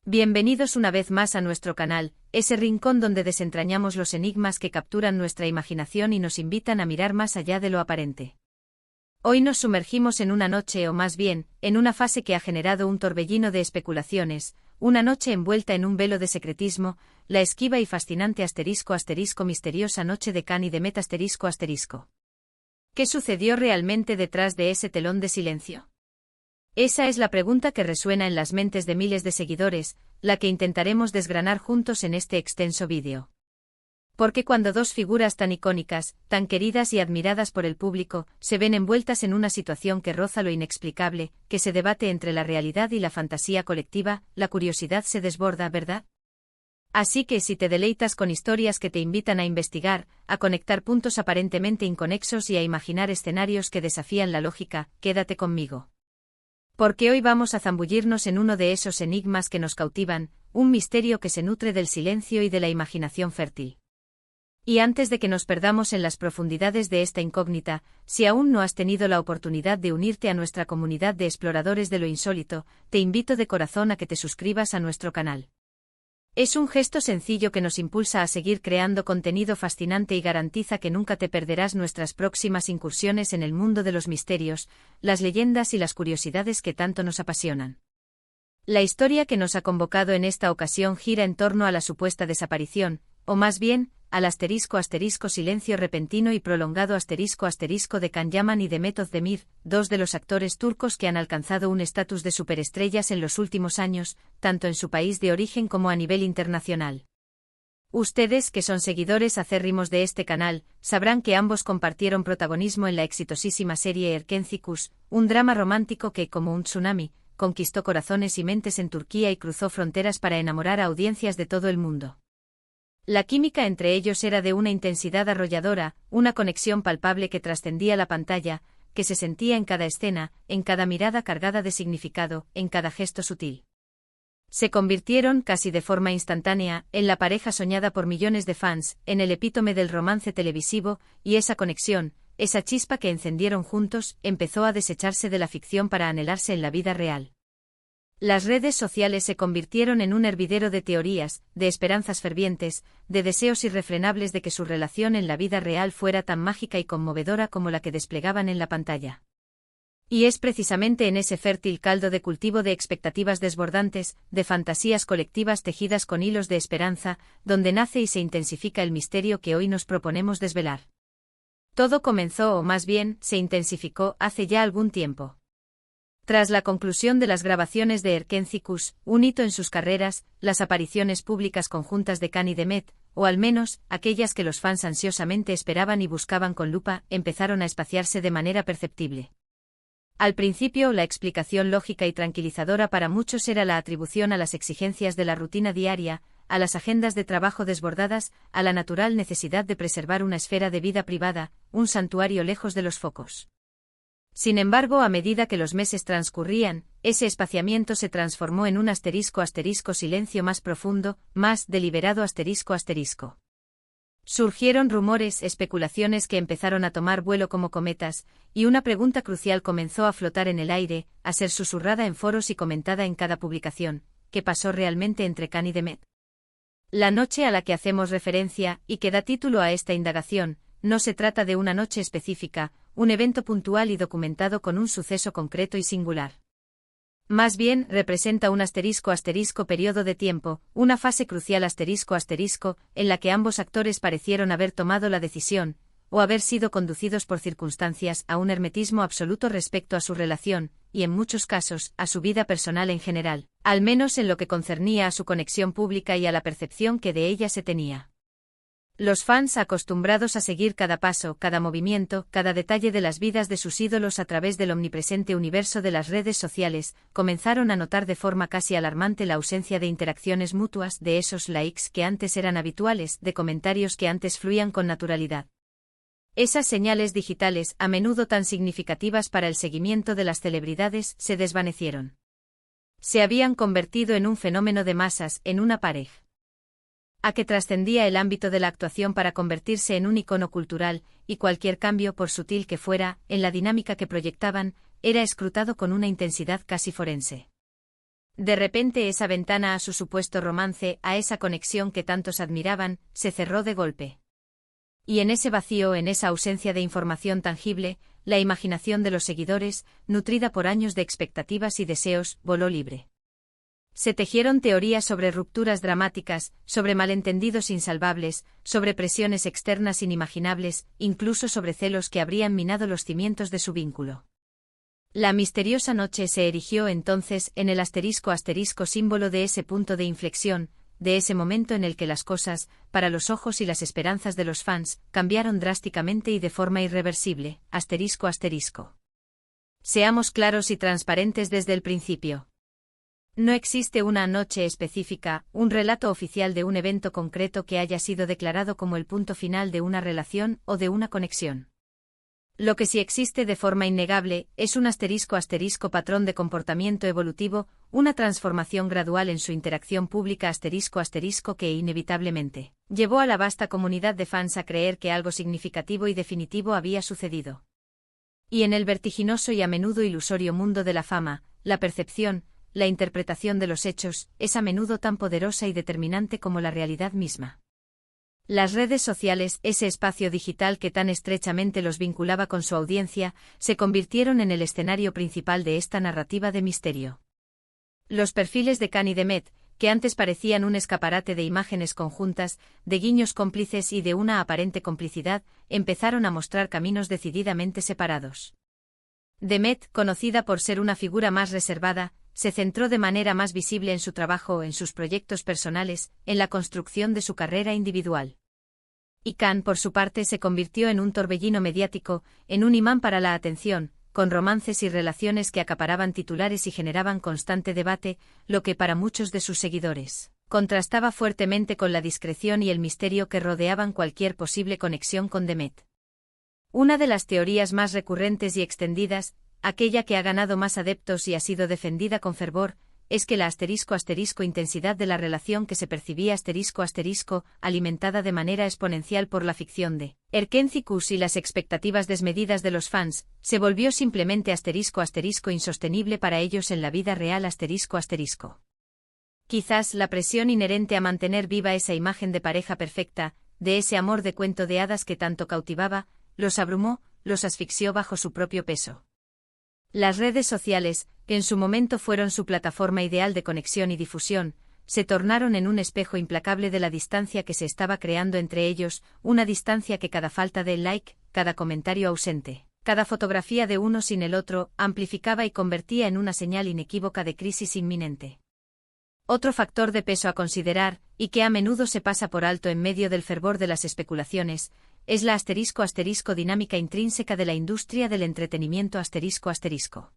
Bienvenidos una vez más a nuestro canal, ese rincón donde desentrañamos los enigmas que capturan nuestra imaginación y nos invitan a mirar más allá de lo aparente. Hoy nos sumergimos en una noche o más bien, en una fase que ha generado un torbellino de especulaciones, una noche envuelta en un velo de secretismo, la esquiva y fascinante misteriosa noche de Can y de Met ***. ¿Qué sucedió realmente detrás de ese telón de silencio? Esa es la pregunta que resuena en las mentes de miles de seguidores, la que intentaremos desgranar juntos en este extenso vídeo. Porque cuando dos figuras tan icónicas, tan queridas y admiradas por el público, se ven envueltas en una situación que roza lo inexplicable, que se debate entre la realidad y la fantasía colectiva, la curiosidad se desborda, ¿verdad? Así que si te deleitas con historias que te invitan a investigar, a conectar puntos aparentemente inconexos y a imaginar escenarios que desafían la lógica, quédate conmigo. Porque hoy vamos a zambullirnos en uno de esos enigmas que nos cautivan, un misterio que se nutre del silencio y de la imaginación fértil. Y antes de que nos perdamos en las profundidades de esta incógnita, si aún no has tenido la oportunidad de unirte a nuestra comunidad de exploradores de lo insólito, te invito de corazón a que te suscribas a nuestro canal. Es un gesto sencillo que nos impulsa a seguir creando contenido fascinante y garantiza que nunca te perderás nuestras próximas incursiones en el mundo de los misterios, las leyendas y las curiosidades que tanto nos apasionan. La historia que nos ha convocado en esta ocasión gira en torno a la supuesta desaparición, o más bien, al silencio repentino y prolongado de Can Yaman y de Met Özdemir, dos de los actores turcos que han alcanzado un estatus de superestrellas en los últimos años, tanto en su país de origen como a nivel internacional. Ustedes, que son seguidores acérrimos de este canal, sabrán que ambos compartieron protagonismo en la exitosísima serie Erkenci Kuş, un drama romántico que, como un tsunami, conquistó corazones y mentes en Turquía y cruzó fronteras para enamorar a audiencias de todo el mundo. La química entre ellos era de una intensidad arrolladora, una conexión palpable que trascendía la pantalla, que se sentía en cada escena, en cada mirada cargada de significado, en cada gesto sutil. Se convirtieron, casi de forma instantánea, en la pareja soñada por millones de fans, en el epítome del romance televisivo, y esa conexión, esa chispa que encendieron juntos, empezó a desecharse de la ficción para anhelarse en la vida real. Las redes sociales se convirtieron en un hervidero de teorías, de esperanzas fervientes, de deseos irrefrenables de que su relación en la vida real fuera tan mágica y conmovedora como la que desplegaban en la pantalla. Y es precisamente en ese fértil caldo de cultivo de expectativas desbordantes, de fantasías colectivas tejidas con hilos de esperanza, donde nace y se intensifica el misterio que hoy nos proponemos desvelar. Todo comenzó o más bien, se intensificó hace ya algún tiempo. Tras la conclusión de las grabaciones de Erkenci Kuş, un hito en sus carreras, las apariciones públicas conjuntas de Can y de Met, o al menos, aquellas que los fans ansiosamente esperaban y buscaban con lupa, empezaron a espaciarse de manera perceptible. Al principio, la explicación lógica y tranquilizadora para muchos era la atribución a las exigencias de la rutina diaria, a las agendas de trabajo desbordadas, a la natural necesidad de preservar una esfera de vida privada, un santuario lejos de los focos. Sin embargo, a medida que los meses transcurrían, ese espaciamiento se transformó en un silencio más profundo, más deliberado ***. Surgieron rumores, especulaciones que empezaron a tomar vuelo como cometas, y una pregunta crucial comenzó a flotar en el aire, a ser susurrada en foros y comentada en cada publicación: ¿qué pasó realmente entre Can y de Met? La noche a la que hacemos referencia, y que da título a esta indagación, no se trata de una noche específica, un evento puntual y documentado con un suceso concreto y singular. Más bien, representa un periodo de tiempo, una fase crucial en la que ambos actores parecieron haber tomado la decisión, o haber sido conducidos por circunstancias a un hermetismo absoluto respecto a su relación, y en muchos casos, a su vida personal en general, al menos en lo que concernía a su conexión pública y a la percepción que de ella se tenía. Los fans, acostumbrados a seguir cada paso, cada movimiento, cada detalle de las vidas de sus ídolos a través del omnipresente universo de las redes sociales, comenzaron a notar de forma casi alarmante la ausencia de interacciones mutuas, de esos likes que antes eran habituales, de comentarios que antes fluían con naturalidad. Esas señales digitales, a menudo tan significativas para el seguimiento de las celebridades, se desvanecieron. Se habían convertido en un fenómeno de masas, en una pareja a que trascendía el ámbito de la actuación para convertirse en un icono cultural, y cualquier cambio, por sutil que fuera, en la dinámica que proyectaban, era escrutado con una intensidad casi forense. De repente esa ventana a su supuesto romance, a esa conexión que tantos admiraban, se cerró de golpe. Y en ese vacío, en esa ausencia de información tangible, la imaginación de los seguidores, nutrida por años de expectativas y deseos, voló libre. Se tejieron teorías sobre rupturas dramáticas, sobre malentendidos insalvables, sobre presiones externas inimaginables, incluso sobre celos que habrían minado los cimientos de su vínculo. La misteriosa noche se erigió entonces en el asterisco símbolo de ese punto de inflexión, de ese momento en el que las cosas, para los ojos y las esperanzas de los fans, cambiaron drásticamente y de forma irreversible, ***. Seamos claros y transparentes desde el principio. No existe una noche específica, un relato oficial de un evento concreto que haya sido declarado como el punto final de una relación o de una conexión. Lo que sí existe de forma innegable es un *** patrón de comportamiento evolutivo, una transformación gradual en su interacción pública *** que inevitablemente llevó a la vasta comunidad de fans a creer que algo significativo y definitivo había sucedido. Y en el vertiginoso y a menudo ilusorio mundo de la fama, la percepción, la interpretación de los hechos, es a menudo tan poderosa y determinante como la realidad misma. Las redes sociales, ese espacio digital que tan estrechamente los vinculaba con su audiencia, se convirtieron en el escenario principal de esta narrativa de misterio. Los perfiles de Khan y de Met, que antes parecían un escaparate de imágenes conjuntas, de guiños cómplices y de una aparente complicidad, empezaron a mostrar caminos decididamente separados. Demet, conocida por ser una figura más reservada, se centró de manera más visible en su trabajo, en sus proyectos personales, en la construcción de su carrera individual. Y Khan, por su parte, se convirtió en un torbellino mediático, en un imán para la atención, con romances y relaciones que acaparaban titulares y generaban constante debate, lo que para muchos de sus seguidores contrastaba fuertemente con la discreción y el misterio que rodeaban cualquier posible conexión con Demet. Una de las teorías más recurrentes y extendidas, aquella que ha ganado más adeptos y ha sido defendida con fervor, es que la ** intensidad de la relación que se percibía ** alimentada de manera exponencial por la ficción de Erkenci-Kuş y las expectativas desmedidas de los fans, se volvió simplemente ** insostenible para ellos en la vida real ***. Quizás la presión inherente a mantener viva esa imagen de pareja perfecta, de ese amor de cuento de hadas que tanto cautivaba, los abrumó, los asfixió bajo su propio peso. Las redes sociales, que en su momento fueron su plataforma ideal de conexión y difusión, se tornaron en un espejo implacable de la distancia que se estaba creando entre ellos, una distancia que cada falta de like, cada comentario ausente, cada fotografía de uno sin el otro, amplificaba y convertía en una señal inequívoca de crisis inminente. Otro factor de peso a considerar, y que a menudo se pasa por alto en medio del fervor de las especulaciones, es la ** dinámica intrínseca de la industria del entretenimiento ***.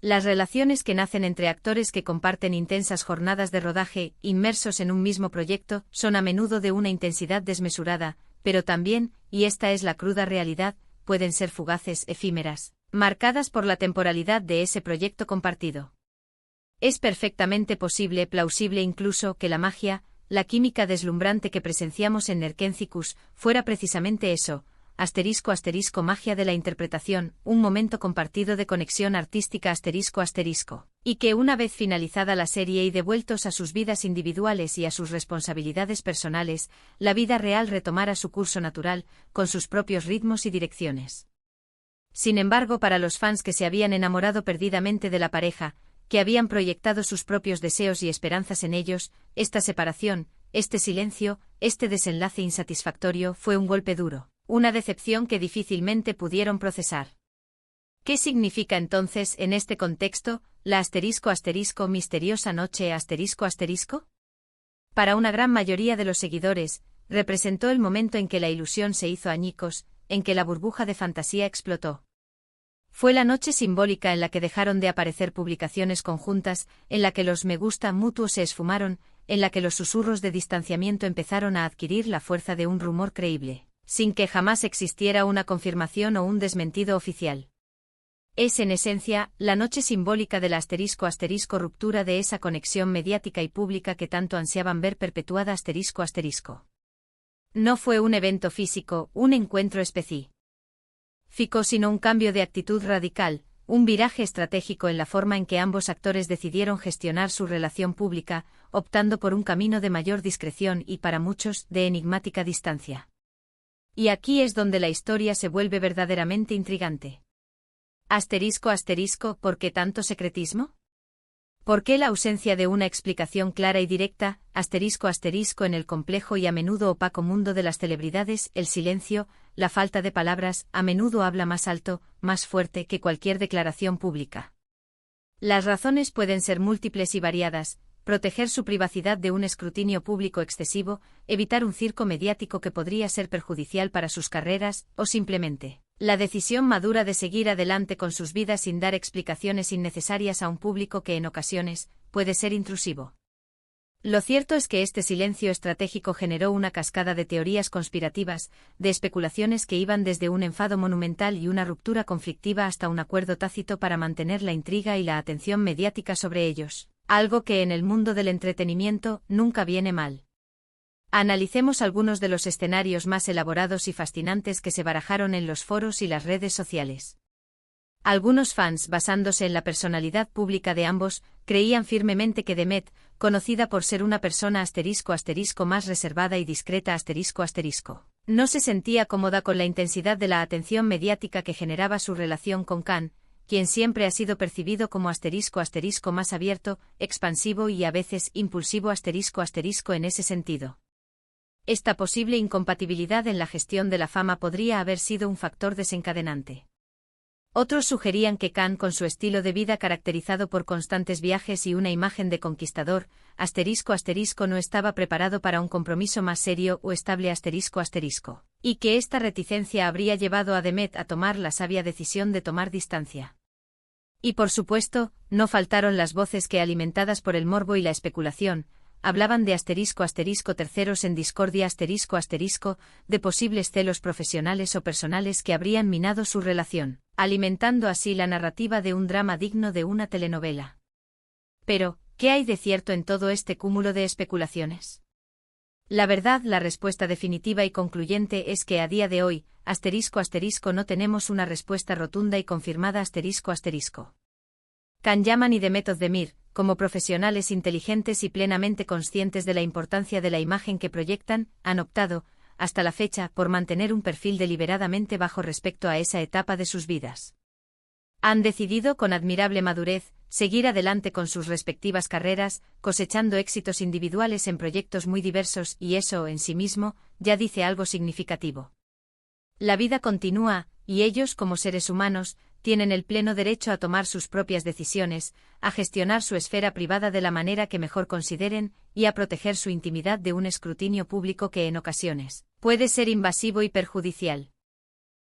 Las relaciones que nacen entre actores que comparten intensas jornadas de rodaje, inmersos en un mismo proyecto, son a menudo de una intensidad desmesurada, pero también, y esta es la cruda realidad, pueden ser fugaces, efímeras, marcadas por la temporalidad de ese proyecto compartido. Es perfectamente posible, plausible incluso, que la magia, la química deslumbrante que presenciamos en Erkenci-Kuş, fuera precisamente eso, ** magia de la interpretación, un momento compartido de conexión artística ***, y que una vez finalizada la serie y devueltos a sus vidas individuales y a sus responsabilidades personales, la vida real retomara su curso natural, con sus propios ritmos y direcciones. Sin embargo, para los fans que se habían enamorado perdidamente de la pareja, que habían proyectado sus propios deseos y esperanzas en ellos, esta separación, este silencio, este desenlace insatisfactorio fue un golpe duro, una decepción que difícilmente pudieron procesar. ¿Qué significa entonces, en este contexto, la ** misteriosa noche ***? Para una gran mayoría de los seguidores, representó el momento en que la ilusión se hizo añicos, en que la burbuja de fantasía explotó. Fue la noche simbólica en la que dejaron de aparecer publicaciones conjuntas, en la que los me gusta mutuos se esfumaron, en la que los susurros de distanciamiento empezaron a adquirir la fuerza de un rumor creíble, sin que jamás existiera una confirmación o un desmentido oficial. Es en esencia, la noche simbólica de la ** ruptura de esa conexión mediática y pública que tanto ansiaban ver perpetuada ***. No fue un evento físico, un encuentro específico, sino un cambio de actitud radical, Un viraje estratégico en la forma en que ambos actores decidieron gestionar su relación pública, optando por un camino de mayor discreción y, para muchos, de enigmática distancia. Y aquí es donde la historia se vuelve verdaderamente intrigante. ***, ¿por qué tanto secretismo? ¿Por qué la ausencia de una explicación clara y directa, ***, en el complejo y a menudo opaco mundo de las celebridades, el silencio, la falta de palabras, a menudo habla más alto, más fuerte que cualquier declaración pública? Las razones pueden ser múltiples y variadas: proteger su privacidad de un escrutinio público excesivo, evitar un circo mediático que podría ser perjudicial para sus carreras, o simplemente la decisión madura de seguir adelante con sus vidas sin dar explicaciones innecesarias a un público que en ocasiones puede ser intrusivo. Lo cierto es que este silencio estratégico generó una cascada de teorías conspirativas, de especulaciones que iban desde un enfado monumental y una ruptura conflictiva hasta un acuerdo tácito para mantener la intriga y la atención mediática sobre ellos, algo que en el mundo del entretenimiento nunca viene mal. Analicemos algunos de los escenarios más elaborados y fascinantes que se barajaron en los foros y las redes sociales. Algunos fans, basándose en la personalidad pública de ambos, creían firmemente que Demet, conocida por ser una persona ***, más reservada y discreta ***, no se sentía cómoda con la intensidad de la atención mediática que generaba su relación con Khan, quien siempre ha sido percibido como ***, más abierto, expansivo y a veces impulsivo ***, en ese sentido. Esta posible incompatibilidad en la gestión de la fama podría haber sido un factor desencadenante. Otros sugerían que Khan, con su estilo de vida caracterizado por constantes viajes y una imagen de conquistador, ***, no estaba preparado para un compromiso más serio o estable ***, y que esta reticencia habría llevado a Demet a tomar la sabia decisión de tomar distancia. Y por supuesto, no faltaron las voces que, alimentadas por el morbo y la especulación, hablaban de ***, en discordia ***, de posibles celos profesionales o personales que habrían minado su relación, alimentando así la narrativa de un drama digno de una telenovela. Pero, ¿qué hay de cierto en todo este cúmulo de especulaciones? La verdad, la respuesta definitiva y concluyente es que a día de hoy, ***, no tenemos una respuesta rotunda y confirmada ***. Khan Yaman y Demet Özdemir, como profesionales inteligentes y plenamente conscientes de la importancia de la imagen que proyectan, han optado, hasta la fecha, por mantener un perfil deliberadamente bajo respecto a esa etapa de sus vidas. Han decidido, con admirable madurez, seguir adelante con sus respectivas carreras, cosechando éxitos individuales en proyectos muy diversos, y eso, en sí mismo, ya dice algo significativo. La vida continúa, y ellos, como seres humanos, tienen el pleno derecho a tomar sus propias decisiones, a gestionar su esfera privada de la manera que mejor consideren, y a proteger su intimidad de un escrutinio público que en ocasiones puede ser invasivo y perjudicial.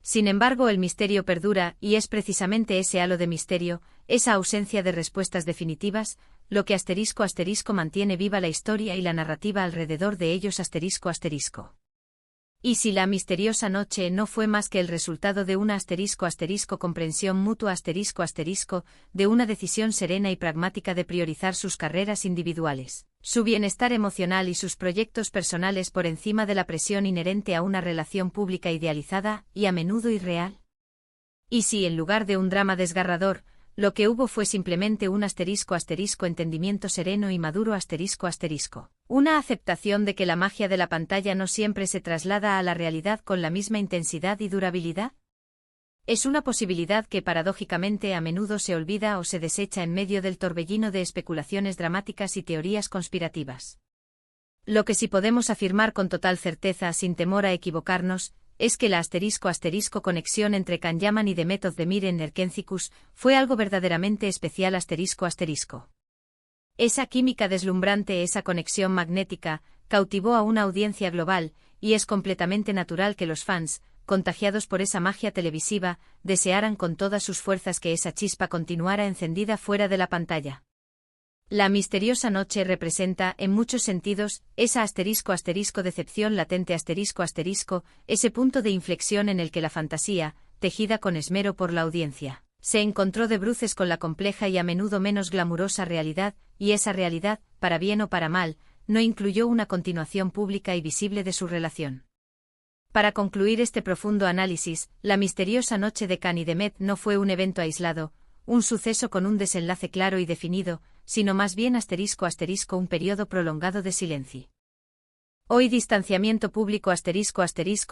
Sin embargo, el misterio perdura, y es precisamente ese halo de misterio, esa ausencia de respuestas definitivas, lo que ***, mantiene viva la historia y la narrativa alrededor de ellos ***. ¿Y si la misteriosa noche no fue más que el resultado de una ***, comprensión mutua ***, de una decisión serena y pragmática de priorizar sus carreras individuales, su bienestar emocional y sus proyectos personales por encima de la presión inherente a una relación pública idealizada y a menudo irreal? ¿Y si, en lugar de un drama desgarrador, lo que hubo fue simplemente un ***, entendimiento sereno y maduro ***, una aceptación de que la magia de la pantalla no siempre se traslada a la realidad con la misma intensidad y durabilidad? Es una posibilidad que paradójicamente a menudo se olvida o se desecha en medio del torbellino de especulaciones dramáticas y teorías conspirativas. Lo que sí podemos afirmar con total certeza, sin temor a equivocarnos, es que la ***, conexión entre Khan Yaman y Demet Özdemir en Erkenciskus fue algo verdaderamente especial ***. Esa química deslumbrante, esa conexión magnética, cautivó a una audiencia global, y es completamente natural que los fans, contagiados por esa magia televisiva, desearan con todas sus fuerzas que esa chispa continuara encendida fuera de la pantalla. La misteriosa noche representa, en muchos sentidos, esa ***, decepción latente ***, ese punto de inflexión en el que la fantasía, tejida con esmero por la audiencia, se encontró de bruces con la compleja y a menudo menos glamurosa realidad, y esa realidad, para bien o para mal, no incluyó una continuación pública y visible de su relación. Para concluir este profundo análisis, la misteriosa noche de Khan y Demet no fue un evento aislado, un suceso con un desenlace claro y definido, sino más bien un periodo prolongado de silencio. Hoy distanciamiento público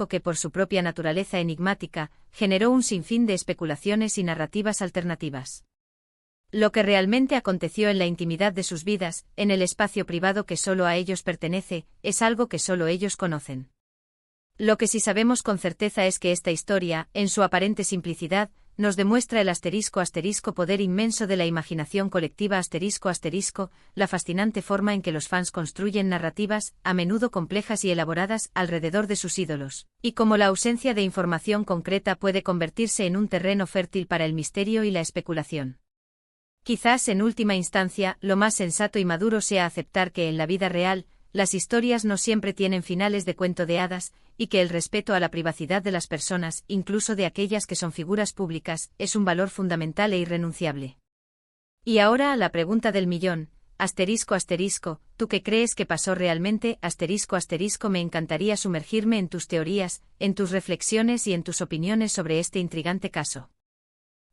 que por su propia naturaleza enigmática, generó un sinfín de especulaciones y narrativas alternativas. Lo que realmente aconteció en la intimidad de sus vidas, en el espacio privado que solo a ellos pertenece, es algo que solo ellos conocen. Lo que sí sabemos con certeza es que esta historia, en su aparente simplicidad, nos demuestra el poder inmenso de la imaginación colectiva la fascinante forma en que los fans construyen narrativas, a menudo complejas y elaboradas, alrededor de sus ídolos, y cómo la ausencia de información concreta puede convertirse en un terreno fértil para el misterio y la especulación. Quizás en última instancia, lo más sensato y maduro sea aceptar que en la vida real, las historias no siempre tienen finales de cuento de hadas, y que el respeto a la privacidad de las personas, incluso de aquellas que son figuras públicas, es un valor fundamental e irrenunciable. Y ahora a la pregunta del millón, ¿tú qué crees que pasó realmente? Me encantaría sumergirme en tus teorías, en tus reflexiones y en tus opiniones sobre este intrigante caso.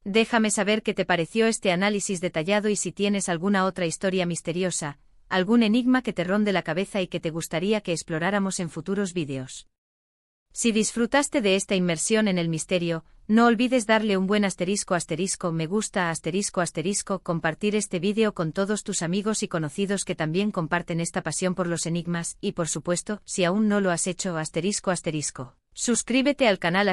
Déjame saber qué te pareció este análisis detallado y si tienes alguna otra historia misteriosa, algún enigma que te ronde la cabeza y que te gustaría que exploráramos en futuros vídeos. Si disfrutaste de esta inmersión en el misterio, no olvides darle un buen me gusta compartir este vídeo con todos tus amigos y conocidos que también comparten esta pasión por los enigmas y por supuesto, si aún no lo has hecho suscríbete al canal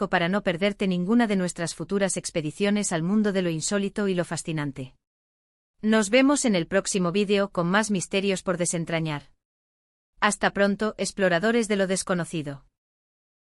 para no perderte ninguna de nuestras futuras expediciones al mundo de lo insólito y lo fascinante. Nos vemos en el próximo vídeo con más misterios por desentrañar. Hasta pronto, exploradores de lo desconocido.